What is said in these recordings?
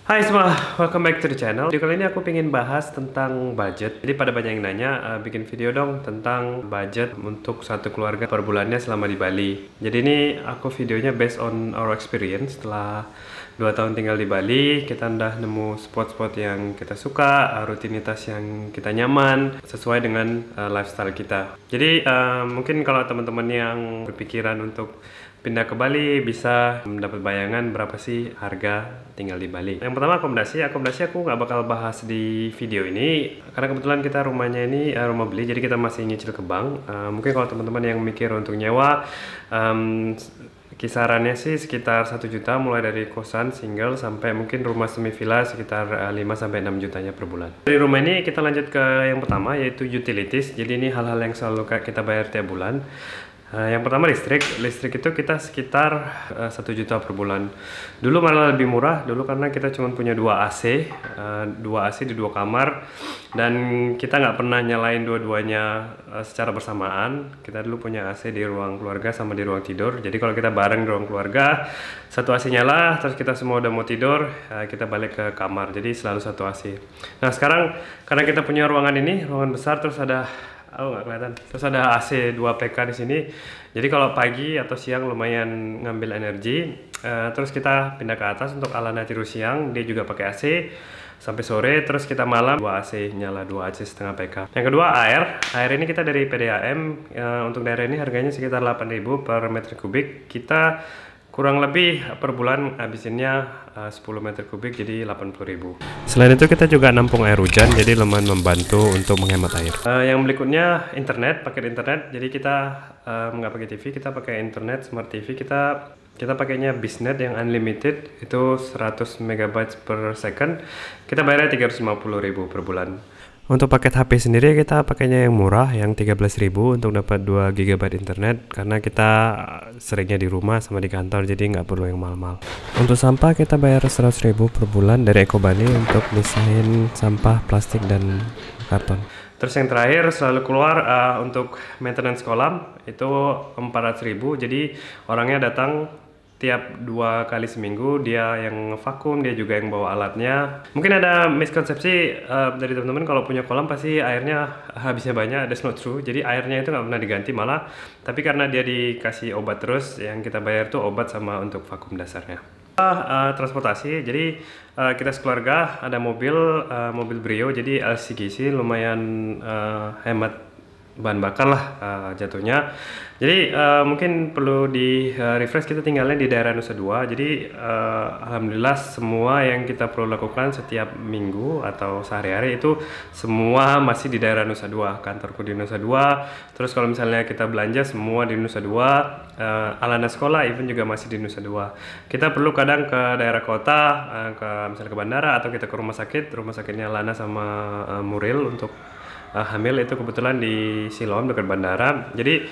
Hai semua, welcome back to the channel. Video kali ini aku pengen bahas tentang budget. Jadi pada banyak yang nanya, bikin video dong tentang budget untuk satu keluarga per bulannya selama di Bali. Jadi ini aku videonya based on our experience. Setelah 2 tahun tinggal di Bali, kita udah nemu spot-spot yang kita suka, rutinitas yang kita nyaman, sesuai dengan lifestyle kita. Jadi mungkin kalau teman-teman yang berpikiran untuk pindah ke Bali bisa mendapat bayangan berapa sih harga tinggal di Bali. Yang pertama akomodasi aku nggak bakal bahas di video ini karena kebetulan kita rumahnya ini rumah beli, jadi kita masih nyicil ke bank. Mungkin kalau teman-teman yang mikir untuk nyewa, kisarannya sih sekitar 1 juta mulai dari kosan single sampai mungkin rumah semi villa sekitar 5-6 jutanya per bulan. Dari rumah ini kita lanjut ke yang pertama, yaitu utilities. Jadi ini hal-hal yang selalu kita bayar tiap bulan. Yang pertama listrik itu kita sekitar 1 juta per bulan. Dulu malah lebih murah dulu karena kita cuma punya 2 AC di 2 kamar, dan kita nggak pernah nyalain dua-duanya secara bersamaan. Kita dulu punya AC di ruang keluarga sama di ruang tidur, jadi kalau kita bareng di ruang keluarga, satu AC nyala, terus kita semua udah mau tidur, kita balik ke kamar, jadi selalu satu AC. Nah sekarang karena kita punya ruangan besar, terus ada nggak kelihatan. Terus ada AC 2 PK di sini. Jadi kalau pagi atau siang lumayan ngambil energi. Terus kita pindah ke atas untuk Alana tidur siang, dia juga pakai AC sampai sore. Terus kita malam 2 AC nyala, 2 AC setengah PK. Yang kedua air. Air ini kita dari PDAM. Untuk daerah ini harganya sekitar 8.000 per meter kubik. Kita kurang lebih per bulan habisinnya 10 meter kubik, jadi 80.000. Selain itu kita juga nampung air hujan, jadi lumayan membantu untuk menghemat air. Yang berikutnya internet, paket internet. Jadi kita nggak pakai TV, kita pakai internet smart TV. Kita pakainya Biznet yang unlimited, itu 100 MB per second. Kita bayarnya 350.000 per bulan. Untuk paket HP sendiri kita pakainya yang murah, yang 13.000 untuk dapat 2 GB internet, karena kita seringnya di rumah sama di kantor, jadi nggak perlu yang mahal-mahal. Untuk sampah kita bayar 100.000 per bulan dari Eko Bali untuk misahin sampah plastik dan karton. Terus yang terakhir selalu keluar untuk maintenance kolam itu 400.000, jadi orangnya datang tiap 2 kali seminggu, dia yang vakum, dia juga yang bawa alatnya. Mungkin ada miskonsepsi dari teman-teman kalau punya kolam pasti airnya habisnya banyak. That's not true. Jadi airnya itu nggak pernah diganti malah, tapi karena dia dikasih obat terus, yang kita bayar tuh obat sama untuk vakum dasarnya. Transportasi, jadi kita sekeluarga ada mobil Brio, jadi LCGC, lumayan hemat bahan bakar lah jatuhnya. Jadi mungkin perlu di refresh, kita tinggalnya di daerah Nusa Dua. Jadi alhamdulillah semua yang kita perlu lakukan setiap minggu atau sehari-hari itu semua masih di daerah Nusa Dua. Kantorku di Nusa Dua. Terus kalau misalnya kita belanja semua di Nusa Dua, Alana sekolah even juga masih di Nusa Dua. Kita perlu kadang ke daerah kota, misalnya ke bandara, atau kita ke rumah sakitnya Alana sama Muril untuk hamil, itu kebetulan di Siloam dekat bandara. Jadi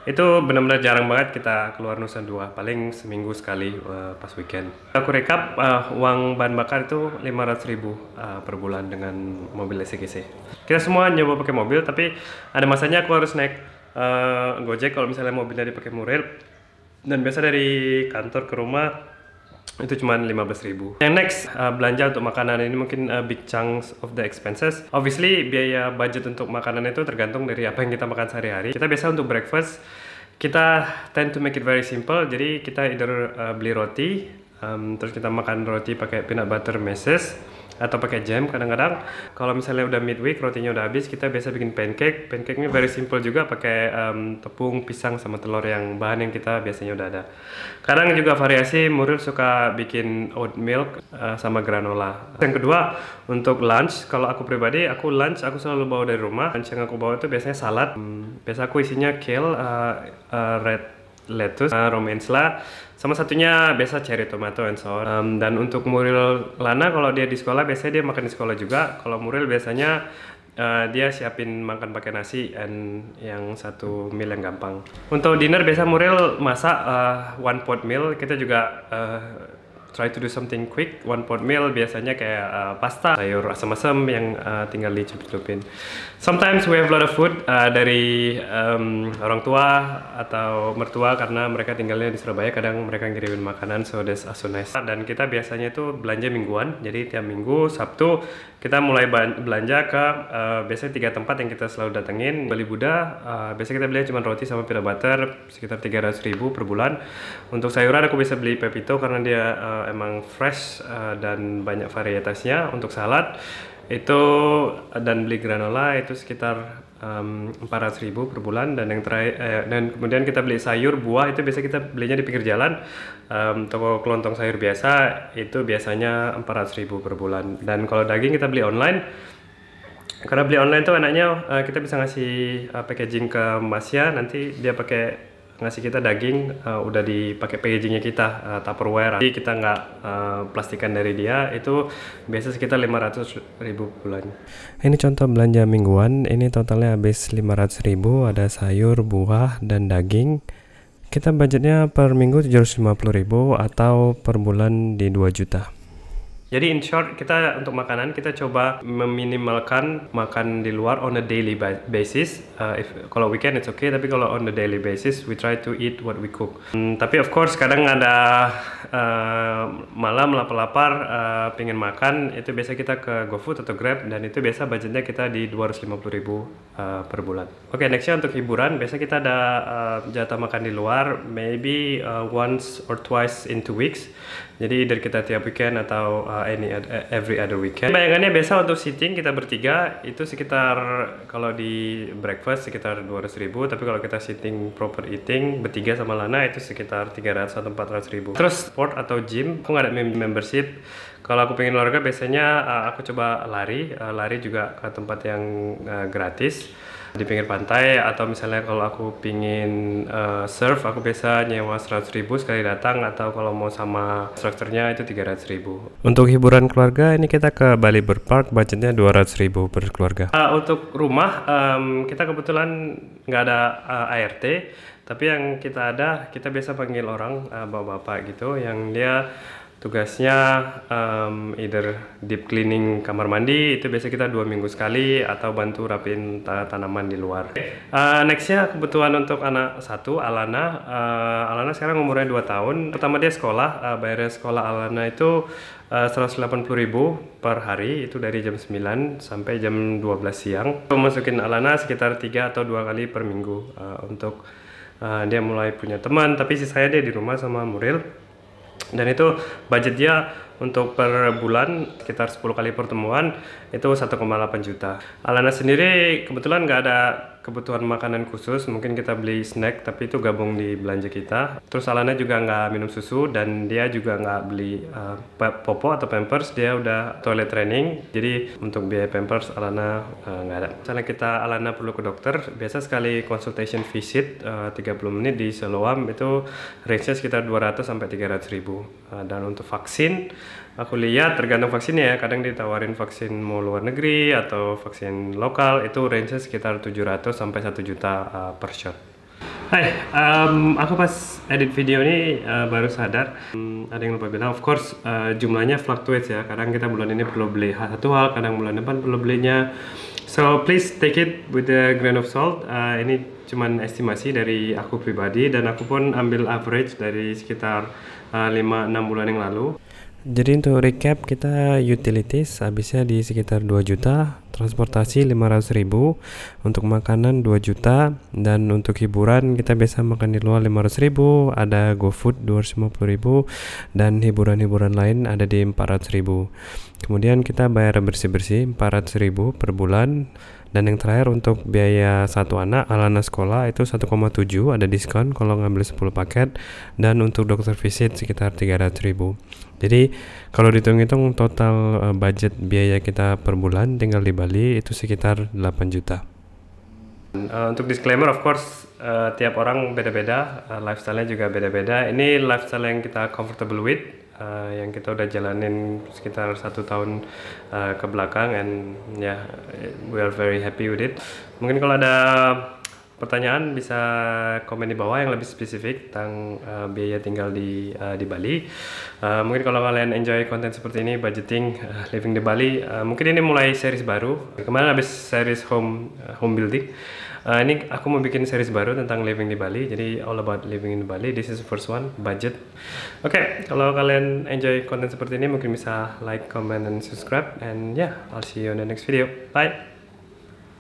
itu benar-benar jarang banget kita keluar Nusa Dua, paling seminggu sekali pas weekend. Aku rekap uang bahan bakar itu 500.000 per bulan dengan mobil SCGC. Kita semua nyoba pakai mobil, tapi ada masanya aku harus naik Gojek kalau misalnya mobilnya dipakai Muril, dan biasa dari kantor ke rumah itu cuma 15.000. Yang next, belanja untuk makanan. Ini mungkin big chunks of the expenses. Obviously biaya budget untuk makanan itu tergantung dari apa yang kita makan sehari-hari. Kita biasa untuk breakfast kita tend to make it very simple. Jadi kita either beli roti, terus kita makan roti pakai peanut butter meses atau pakai jam kadang-kadang. Kalau misalnya udah midweek, rotinya udah habis, kita biasa bikin pancake. Pancake-nya very simple juga, pakai tepung, pisang, sama telur, yang bahan yang kita biasanya udah ada. Kadang juga variasi, Muril suka bikin oat milk sama granola. Yang kedua, untuk lunch, kalau aku pribadi, aku selalu bawa dari rumah. Lunch yang aku bawa itu biasanya salad. Biasa aku isinya kale, red lettuce, romaine slaw, sama satunya biasa cherry tomato and so on. Dan untuk Muril Lana, kalau dia di sekolah biasanya dia makan di sekolah juga. Kalau Muril biasanya dia siapin makan pakai nasi, and yang satu meal yang gampang. Untuk dinner biasa Muril masak one pot meal. Kita juga try to do something quick, one pot meal biasanya kayak pasta, sayur asam-asam yang tinggal dicelup-celupin. Sometimes we have a lot of food dari orang tua atau mertua karena mereka tinggalnya di Surabaya, kadang mereka ngirimin makanan, so that's also nice. Dan kita biasanya itu belanja mingguan, jadi tiap minggu Sabtu kita mulai belanja ke biasanya 3 tempat yang kita selalu datengin. Bali Buddha, biasanya kita beli cuma roti sama peanut butter sekitar 300.000 per bulan. Untuk sayuran aku bisa beli Pepito karena dia emang fresh dan banyak varietasnya. Untuk salad itu dan beli granola itu sekitar 400.000 per bulan. Dan yang terakhir dan kemudian kita beli sayur buah itu biasa kita belinya di pinggir jalan, toko kelontong sayur biasa itu biasanya 400.000 per bulan. Dan kalau daging kita beli online, karena beli online tuh enaknya kita bisa ngasih packaging ke Masnya, nanti dia pakai ngasih kita daging udah dipakai packagingnya kita, Tupperware, jadi kita nggak plastikan dari dia. Itu biasa sekitar 500.000 bulan. Ini contoh belanja mingguan, ini totalnya habis 500.000, ada sayur, buah, dan daging. Kita budgetnya per minggu 750.000 atau per bulan di 2 juta. Jadi in short, kita untuk makanan kita coba meminimalkan makan di luar on a daily basis. Kalau weekend it's okay, tapi kalau on the daily basis we try to eat what we cook. Tapi of course kadang ada malam lapar-lapar pengen makan, itu biasa kita ke GoFood atau Grab, dan itu biasa budgetnya kita di 250.000 per bulan. Oke, nextnya untuk hiburan, biasa kita ada jatah makan di luar, maybe once or twice in 2 weeks. Jadi dari kita tiap weekend atau every other weekend. Bayangannya biasa untuk seating kita bertiga itu sekitar, kalau di breakfast sekitar 200.000, tapi kalau kita seating proper eating bertiga sama Lana itu sekitar 300 atau 400.000. Terus sport atau gym, aku nggak ada membership. Kalau aku pengen olahraga biasanya aku coba lari juga ke tempat yang gratis di pinggir pantai, atau misalnya kalau aku pingin surf aku biasa nyewa 100.000 sekali datang, atau kalau mau sama instrukturnya itu 300.000. Untuk hiburan keluarga ini kita ke Bali Bird Park, budgetnya 200.000 per keluarga. Untuk rumah kita kebetulan nggak ada ART, tapi yang kita ada, kita biasa panggil orang bapak-bapak gitu yang dia tugasnya either deep cleaning kamar mandi, itu biasa kita 2 minggu sekali, atau bantu rapiin tanaman di luar. Nextnya kebutuhan untuk anak satu, Alana. Alana sekarang umurnya 2 tahun. Pertama dia sekolah, bayar sekolah Alana itu 180.000 per hari, itu dari jam 9 sampai jam 12 siang. Masukin Alana sekitar 3 atau 2 kali per minggu untuk dia mulai punya teman, tapi sisanya dia di rumah sama Muril. Dan itu budget dia untuk per bulan sekitar 10 kali pertemuan itu 1,8 juta. Alana sendiri kebetulan nggak ada kebutuhan makanan khusus, mungkin kita beli snack tapi itu gabung di belanja kita. Terus Alana juga nggak minum susu, dan dia juga nggak beli popo atau pampers, dia udah toilet training, jadi untuk biaya pampers Alana nggak ada. Misalnya Alana perlu ke dokter, biasa sekali consultation visit 30 menit di Siloam itu range-nya sekitar 200 sampai 300.000. Dan untuk vaksin, aku lihat tergantung vaksinnya ya, kadang ditawarin vaksin mau luar negeri atau vaksin lokal, itu range-nya sekitar 700 sampai 1 juta per shot. Hai, aku pas edit video ini baru sadar, ada yang lupa bilang, of course jumlahnya fluctuates ya, kadang kita bulan ini perlu beli satu hal, kadang bulan depan perlu belinya. So please take it with a grain of salt. Ini cuman estimasi dari aku pribadi, dan aku pun ambil average dari sekitar 5-6 bulan yang lalu. Jadi untuk recap, kita utilities habisnya di sekitar 2 juta, transportasi 500.000, untuk makanan 2 juta, dan untuk hiburan kita biasa makan di luar 500.000, ada GoFood 250.000, dan hiburan-hiburan lain ada di 400.000. Kemudian kita bayar bersih-bersih 400.000 per bulan. Dan yang terakhir untuk biaya satu anak, Alana sekolah itu 1,7, ada diskon kalau ngambil 10 paket, dan untuk dokter visit sekitar 300.000. Jadi kalau dihitung-hitung total budget biaya kita per bulan tinggal di Bali itu sekitar 8 juta. Untuk disclaimer, of course tiap orang beda-beda, lifestyle-nya juga beda-beda. Ini lifestyle yang kita comfortable with, yang kita udah jalanin sekitar 1 tahun ke belakang, and yeah, we are very happy with it. Mungkin kalau ada pertanyaan bisa komen di bawah yang lebih spesifik tentang biaya tinggal di Bali. Mungkin kalau kalian enjoy konten seperti ini, budgeting, living di Bali, mungkin ini mulai series baru. Kemarin habis series home building. Ini aku mau bikin series baru tentang living di Bali. Jadi all about living in Bali. This is the first one, budget. Oke, kalau kalian enjoy konten seperti ini, mungkin bisa like, comment, and subscribe. And yeah, I'll see you on the next video. Bye.